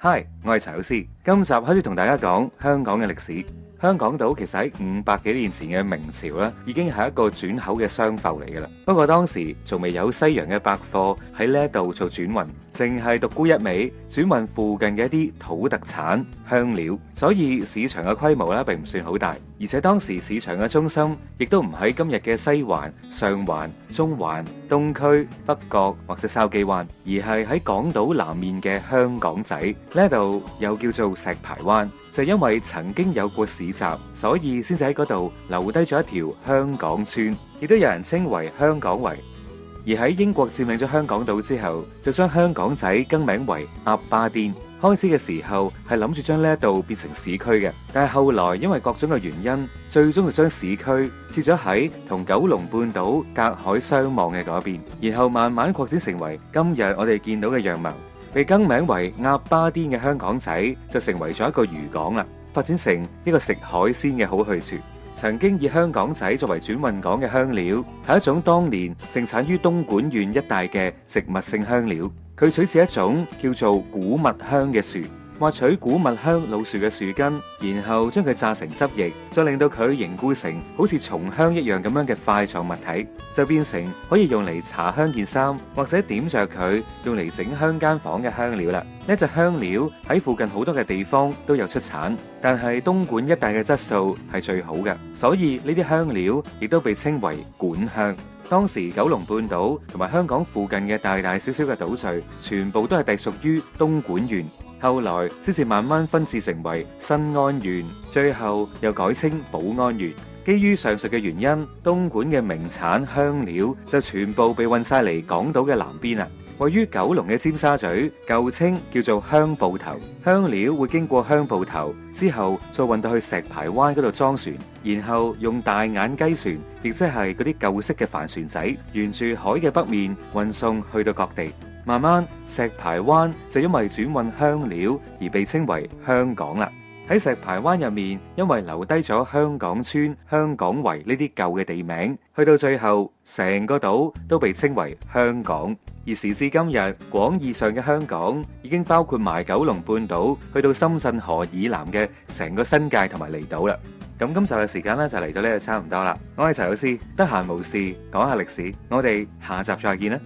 Hi，我係陳老師。今集開始同大家講香港嘅歷史。香港島其實喺500幾年前嘅明朝咧，已經係一個轉口嘅商埠嚟㗎啦。不過當時仲未有西洋嘅百貨喺呢一度做轉運，淨係獨沽一味轉運附近嘅一啲土特產香料，所以市場嘅規模咧並唔算好大。而且當時市場嘅中心亦都唔喺今日嘅西環、上環、中環、東區、北角或者筲箕灣，而係喺港島南面嘅香港仔呢度，又叫做石排灣。就因為曾經有過市集，所以先至喺嗰度留低咗一條香港村，亦都有人稱為香港圍。而喺英國佔領咗香港島之後，就將香港仔更名為鴨巴甸。開始嘅時候係諗住將呢一度變成市區嘅，但係後來因為各種嘅原因，最終就將市區設咗喺同九龍半島隔海相望嘅嗰邊，然後慢慢擴展成為今日我哋見到嘅樣貌。被更名為鴨巴甸嘅香港仔就成為咗一個漁港啦，發展成一個食海鮮嘅好去處。曾經以香港仔作為轉運港嘅香料，係一種當年盛產於東莞縣一帶嘅植物性香料。佢取自一種叫做古物香嘅樹，挖取古物香老樹嘅樹根，然後將佢榨成汁液，再令到佢凝固成好似松香一樣咁樣嘅塊狀物體，就變成可以用嚟搽香件衫，或者點着佢用嚟整香間房嘅香料啦。呢隻香料喺附近好多嘅地方都有出產，但係東莞一帶嘅質素係最好嘅，所以呢啲香料亦都被稱為莞香。當時九龍半島同埋香港附近嘅大大小小嘅島嶼，全部都係隸屬於東莞縣，後來先至慢慢分治成為新安縣，最後又改稱寶安縣。基於上述嘅原因，東莞嘅名產香料就全部被運晒嚟港島嘅南邊啦。位於九龍嘅尖沙咀，舊稱叫做香埠頭，香料會經過香埠頭之後，再運到去石排灣嗰度裝船，然後用大眼雞船，亦即係嗰啲舊式嘅帆船仔，沿住海嘅北面運送去到各地。慢慢，石排灣就因為轉運香料而被稱為香港啦。喺石排灣入面，因為留低咗香港村、香港圍呢啲舊嘅地名，去到最後，成個島都被稱為香港。而時至今日，廣義上嘅香港已經包括埋九龍半島，去到深圳河以南嘅成個新界同埋離島啦。咁今集嘅時間咧就嚟到呢度差唔多啦。我係陳老師，得閒無事講下歷史，我哋下集再見啦。